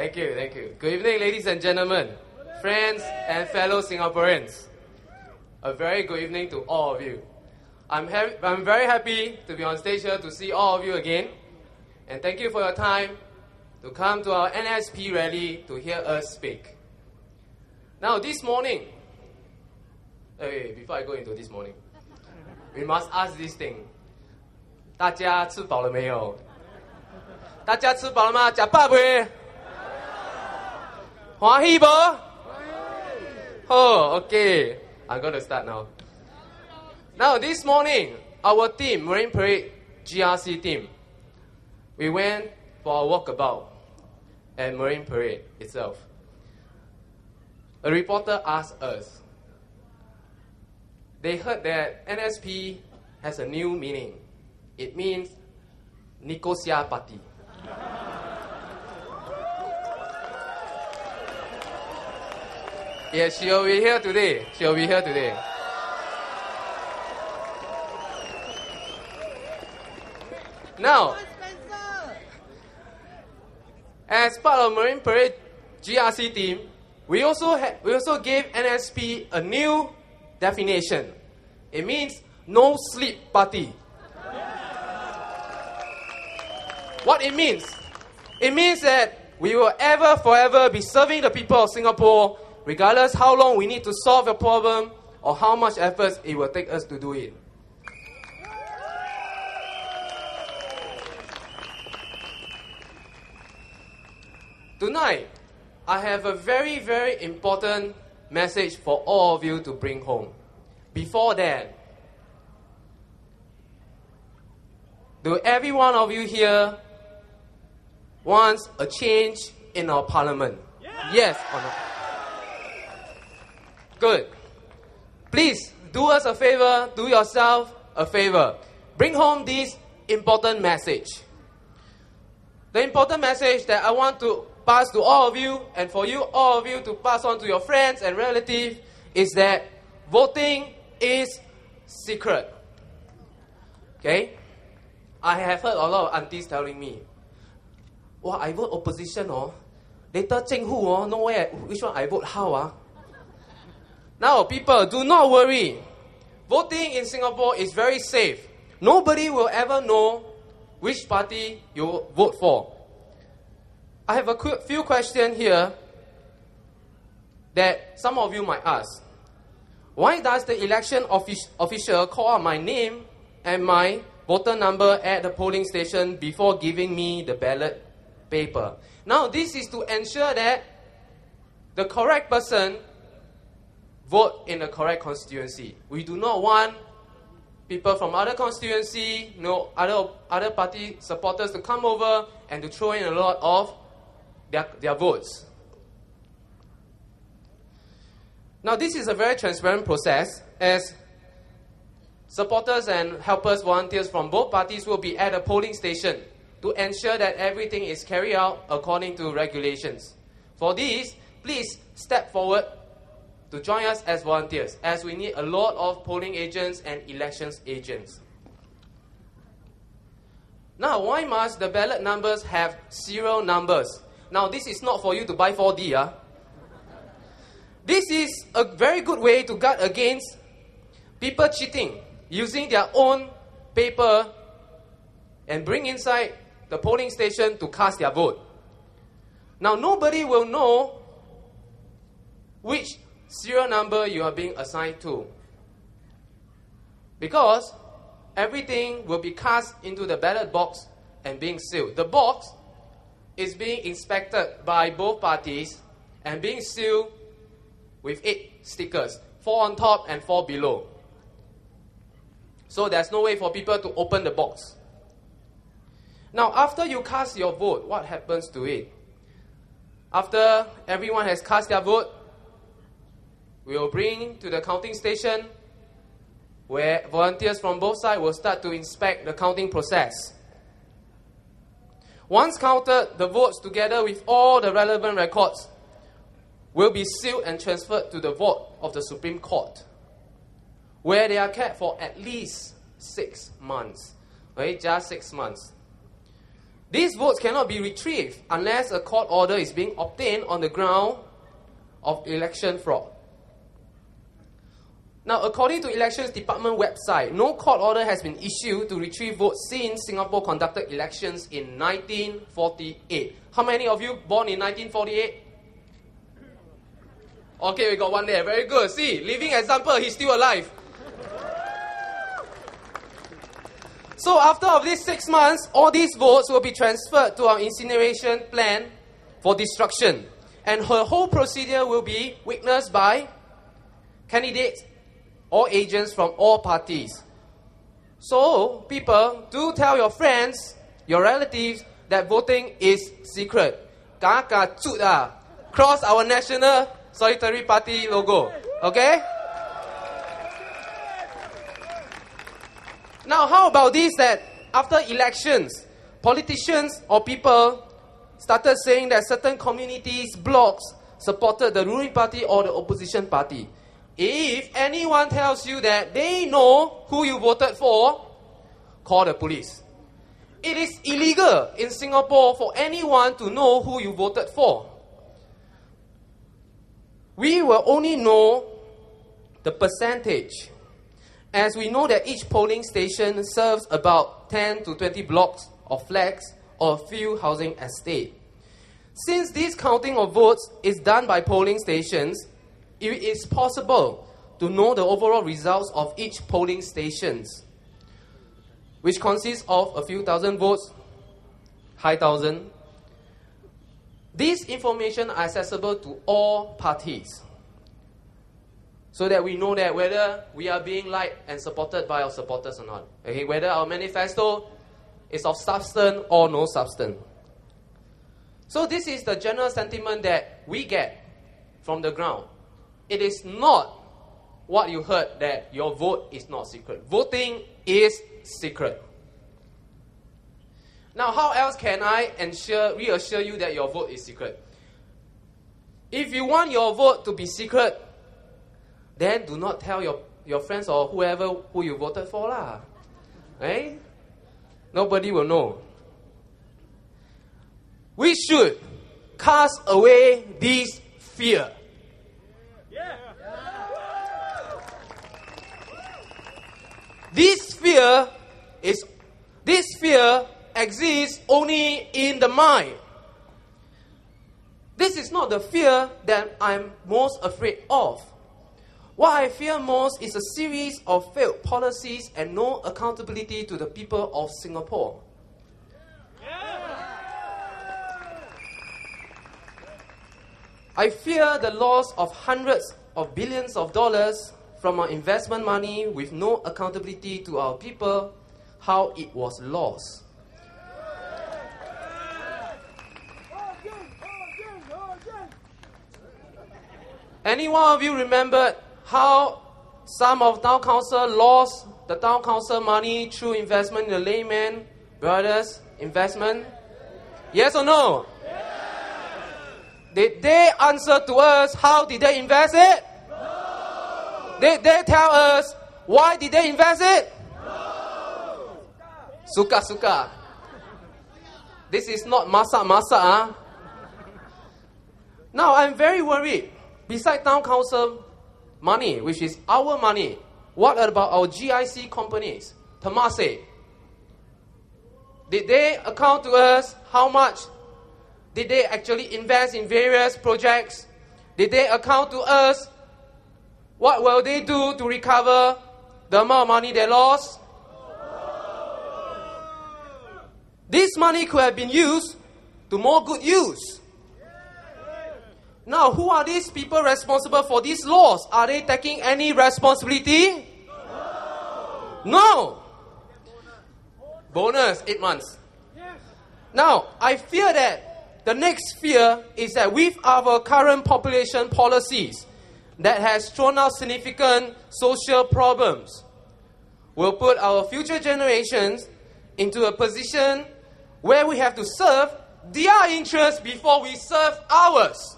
Thank you, thank you. Good evening, ladies and gentlemen, friends and fellow Singaporeans. A very good evening to all of you. I'm very happy to be on stage here to see all of you again. And thank you for your time to come to our NSP rally to hear us speak. Now, this morning, before I go into this morning, we must ask this thing. 大家吃饱了没有？大家吃饱了吗？吃饱没？欢喜不？ Oh, okay. I'm going to start now. Now, this morning, our team, Marine Parade GRC team, we went for a walkabout at Marine Parade itself. A reporter asked us, they heard that NSP has a new meaning. It means Nicosia Party. Yes, she will be here today. She will be here today. Now, as part of Marine Parade GRC team, we also gave NSP a new definition. It means no sleep party. What it means? It means that we will forever be serving the people of Singapore, regardless how long we need to solve a problem or how much effort it will take us to do it. Tonight, I have a very, very important message for all of you to bring home. Before that, do every one of you here wants a change in our parliament? Yes or no? Good. Please, do us a favor, do yourself a favor. Bring home this important message. The important message that I want to pass to all of you, and for you, all of you, to pass on to your friends and relatives, is that voting is secret. Okay? I have heard a lot of aunties telling me, "Wow, I vote opposition, later Cheng Hu, no way, which one I vote how, Now, people, do not worry. Voting in Singapore is very safe. Nobody will ever know which party you vote for. I have a few questions here that some of you might ask. Why does the election official call out my name and my voter number at the polling station before giving me the ballot paper? Now, this is to ensure that the correct person vote in the correct constituency. We do not want people from other constituency, other party supporters to come over and to throw in a lot of their votes. Now, this is a very transparent process, as supporters and helpers, volunteers from both parties will be at a polling station to ensure that everything is carried out according to regulations. For this, please step forward to join us as volunteers, as we need a lot of polling agents and elections agents. Now, why must the ballot numbers have serial numbers? Now, this is not for you to buy 4D. This is a very good way to guard against people cheating, using their own paper and bring inside the polling station to cast their vote. Now, nobody will know which serial number you are being assigned to, because everything will be cast into the ballot box and being sealed. The box is being inspected by both parties and being sealed with 8 stickers, 4 on top and 4 below. So there's no way for people to open the box. Now, after you cast your vote, what happens to it? After everyone has cast their vote, we will bring to the counting station, where volunteers from both sides will start to inspect the counting process. Once counted, the votes together with all the relevant records will be sealed and transferred to the vault of the Supreme Court, where they are kept for at least 6 months. Okay, just 6 months. These votes cannot be retrieved unless a court order is being obtained on the ground of election fraud. Now, according to Elections Department website, no court order has been issued to retrieve votes since Singapore conducted elections in 1948. How many of you born in 1948? Okay, we got one there. Very good. See, living example, he's still alive. So after of these 6 months, all these votes will be transferred to our incineration plant for destruction. And her whole procedure will be witnessed by candidates or agents from all parties. So, people, do tell your friends, your relatives, that voting is secret. Cross our National Solitary Party logo. Okay? Now, how about this, that after elections, politicians or people started saying that certain communities, blocks, supported the ruling party or the opposition party. If anyone tells you that they know who you voted for, call the police. It is illegal in Singapore for anyone to know who you voted for. We will only know the percentage, as we know that each polling station serves about 10 to 20 blocks of flats or a few housing estates. Since this counting of votes is done by polling stations, it is possible to know the overall results of each polling stations, which consists of a few thousand votes, high thousand. These information are accessible to all parties, so that we know that whether we are being liked and supported by our supporters or not. Okay, whether our manifesto is of substance or no substance. So this is the general sentiment that we get from the ground. It is not what you heard, that your vote is not secret. Voting is secret. Now, how else can I reassure you that your vote is secret? If you want your vote to be secret, then do not tell your friends or whoever who you voted for lah. Right? Nobody will know. We should cast away this fear. This fear exists only in the mind. This is not the fear that I'm most afraid of. What I fear most is a series of failed policies and no accountability to the people of Singapore. I fear the loss of hundreds of billions of dollars from our investment money with no accountability to our people, how it was lost. Any one of you remembered how some of town council lost the town council money through investment in the Lehman Brothers investment? Yes or no? Did they answer to us how did they invest it? No. Did they tell us why did they invest it? No. Suka. This is not masak. Now I'm very worried. Besides town council money, which is our money, what about our GIC companies? Temasek. Did they account to us how much did they actually invest in various projects? Did they account to us what will they do to recover the amount of money they lost? This money could have been used to more good use. Now, who are these people responsible for these laws? Are they taking any responsibility? No. Bonus, 8 months. Now, I fear that the next fear is that with our current population policies that has thrown out significant social problems, will put our future generations into a position where we have to serve their interests before we serve ours.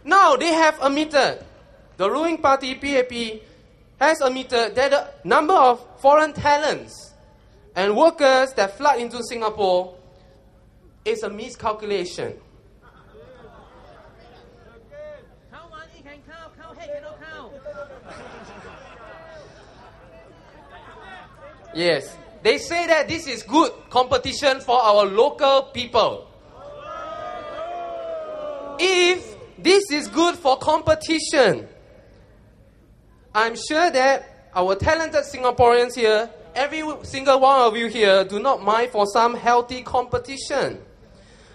Now they have admitted, the ruling party PAP has admitted that the number of foreign talents and workers that flood into Singapore is a miscalculation. Yes, they say that this is good competition for our local people. If this is good for competition, I'm sure that our talented Singaporeans here, every single one of you here, do not mind for some healthy competition.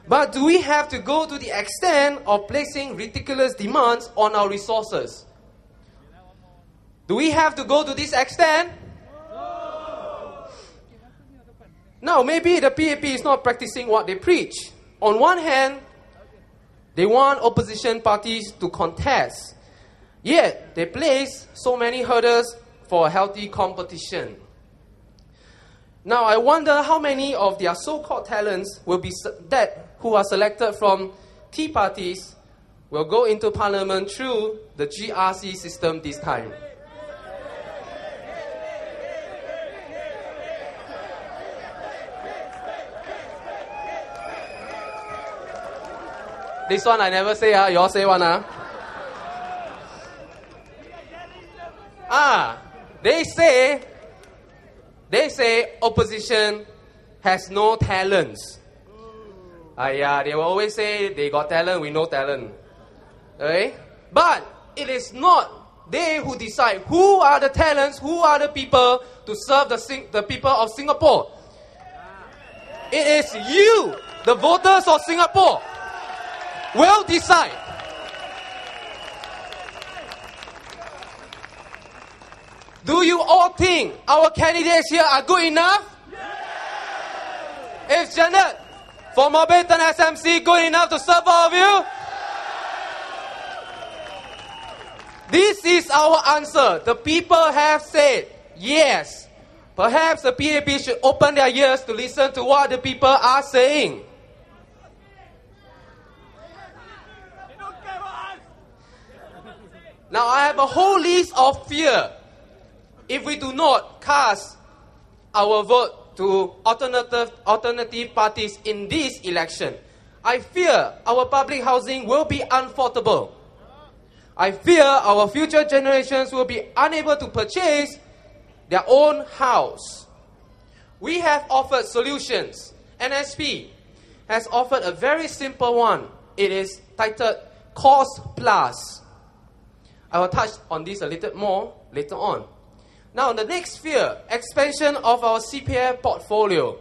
But do we have to go to the extent of placing ridiculous demands on our resources? Do we have to go to this extent? Now, maybe the PAP is not practicing what they preach. On one hand, they want opposition parties to contest. Yet, they place so many hurdles for a healthy competition. Now, I wonder how many of their so-called talents will be who are selected from Tea parties will go into parliament through the GRC system this time. This one I never say, you all say one. They say opposition has no talents. They will always say they got talent, we no talent. Okay? But it is not they who decide who are the talents, who are the people to serve the people of Singapore. It is you, the voters of Singapore, will decide. Do you all think our candidates here are good enough? Yes. Is Janet for Mountbatten SMC good enough to serve all of you? This is our answer. The people have said yes. Perhaps the PAP should open their ears to listen to what the people are saying. Now I have a whole list of fear if we do not cast our vote to alternative parties in this election. I fear our public housing will be unaffordable. I fear our future generations will be unable to purchase their own house. We have offered solutions. NSP has offered a very simple one. It is titled Cost Plus. I will touch on this a little more later on. Now, the next fear, expansion of our CPF portfolio,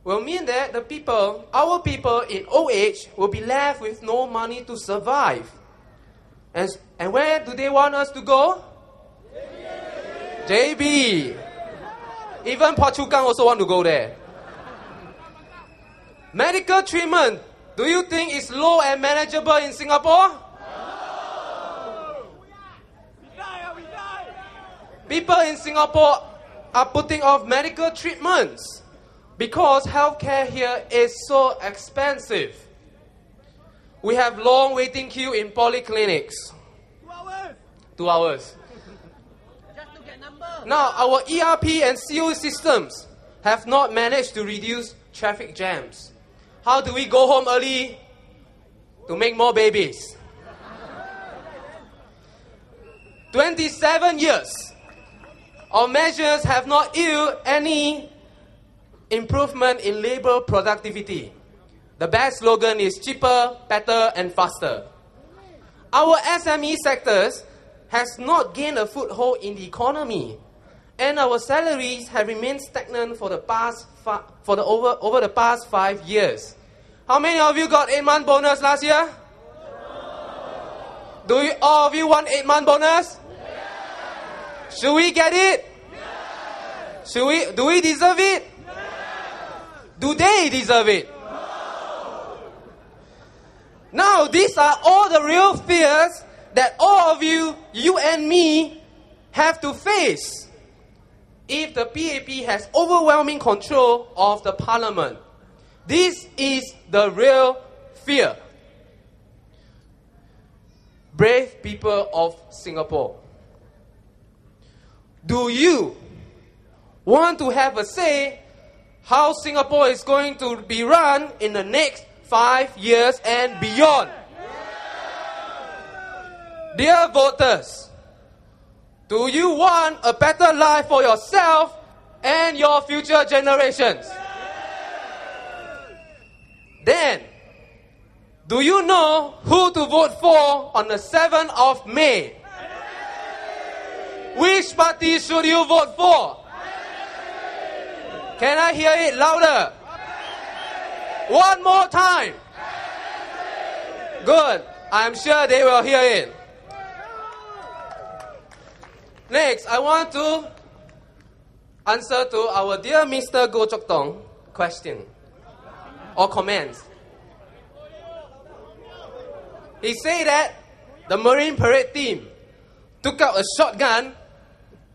will mean that our people in old age will be left with no money to survive. And where do they want us to go? JB. Even Phua Chu Kang also want to go there. Medical treatment, do you think is low and manageable in Singapore? People in Singapore are putting off medical treatments because healthcare here is so expensive. We have long waiting queue in polyclinics. 2 hours. 2 hours. Just to get number. Now, our ERP and CO systems have not managed to reduce traffic jams. How do we go home early to make more babies? 27 years. Our measures have not yielded any improvement in labor productivity. The best slogan is cheaper, better and faster. Our SME sectors has not gained a foothold in the economy, and our salaries have remained stagnant for the past over the past 5 years. How many of you got 8-month bonus last year? Do all of you want 8-month bonus? Should we get it? Yes. Do we deserve it? Yes. Do they deserve it? No. Now, these are all the real fears that all of you and me, have to face if the PAP has overwhelming control of the parliament. This is the real fear. Brave people of Singapore, do you want to have a say how Singapore is going to be run in the next 5 years and beyond. Dear voters, do you want a better life for yourself and your future generations? Then, do you know who to vote for on the 7th of May? Which party should you vote for? Can I hear it louder? One more time. Good. I'm sure they will hear it. Next, I want to answer to our dear Mr. Goh Chok Tong question or comments. He said that the Marine Parade team took out a shotgun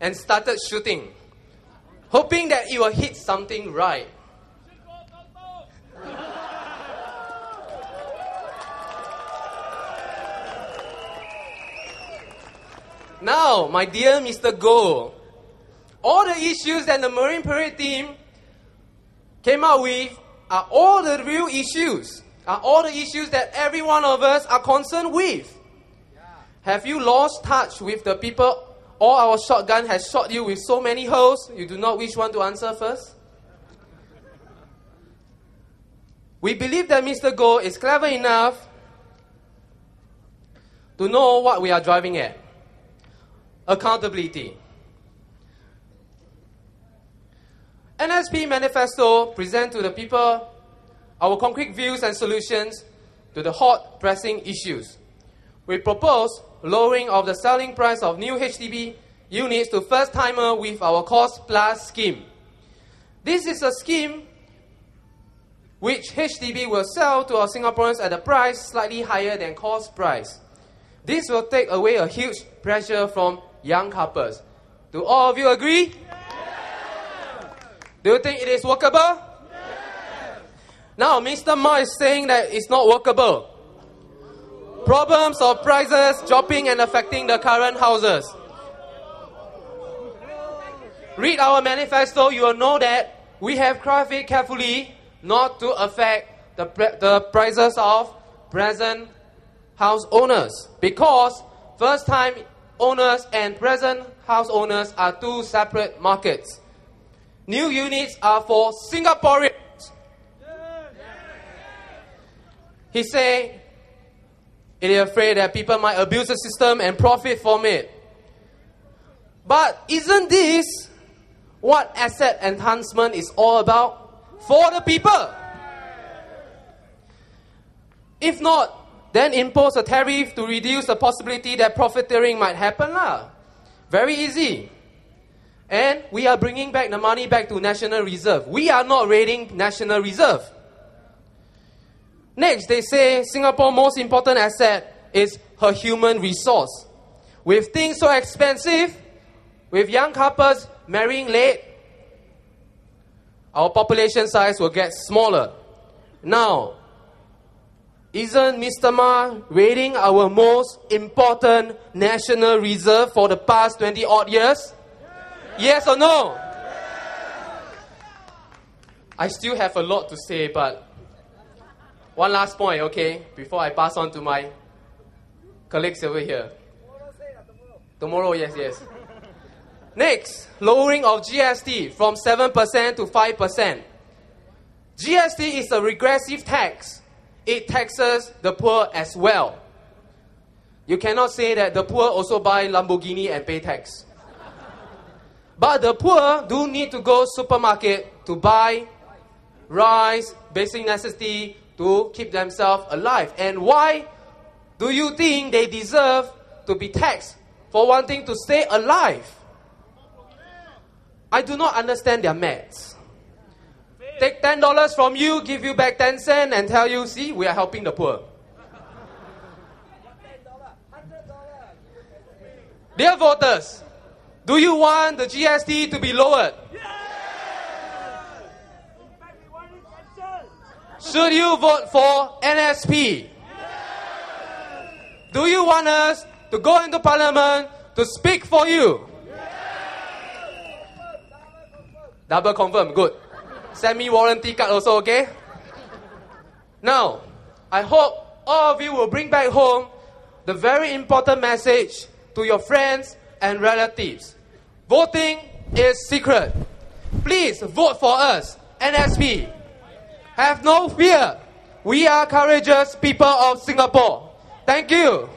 and started shooting, hoping that it will hit something right. Now, my dear Mr. Goh, all the issues that the Marine Parade team came out with are all the real issues, are all the issues that every one of us are concerned with. Have you lost touch with the people all our shotgun has shot you with so many holes? You do not wish one to answer first? We believe that Mr. Goh is clever enough to know what we are driving at. Accountability. NSP manifesto present to the people our concrete views and solutions to the hot pressing issues. We propose lowering of the selling price of new HDB units to first-timer with our Cost Plus scheme. This is a scheme which HDB will sell to our Singaporeans at a price slightly higher than cost price. This will take away a huge pressure from young couples. Do all of you agree? Yeah. Do you think it is workable? Yeah. Now, Mr. Ma is saying that it's not workable. Problems of prices dropping and affecting the current houses. Read our manifesto, you will know that we have crafted carefully not to affect the prices of present house owners, because first-time owners and present house owners are two separate markets. New units are for Singaporeans. He said he is afraid that people might abuse the system and profit from it. But isn't this what asset enhancement is all about? For the people. If not, then impose a tariff to reduce the possibility that profiteering might happen. Very easy. And we are bringing back the money back to National Reserve. We are not raiding National Reserve. Next, they say Singapore's most important asset is her human resource. With things so expensive, with young couples marrying late, our population size will get smaller. Now, isn't Mr. Ma raiding our most important national reserve for the past 20-odd years? Yes or no? I still have a lot to say, but one last point, okay, before I pass on to my colleagues over here. Tomorrow, yes. Next, lowering of GST from 7% to 5%. GST is a regressive tax. It taxes the poor as well. You cannot say that the poor also buy Lamborghini and pay tax. But the poor do need to go supermarket to buy rice, basic necessity to keep themselves alive. And why do you think they deserve to be taxed for wanting to stay alive? I do not understand their maths. Take $10 from you, give you back 10 cents and tell you, see, we are helping the poor. Dear voters, do you want the GST to be lowered? Should you vote for NSP? Do you want us to go into Parliament to speak for you? Double confirm, good. Send me warranty card also, okay? Now, I hope all of you will bring back home the very important message to your friends and relatives. Voting is secret. Please vote for us, NSP. Have no fear. We are courageous people of Singapore. Thank you.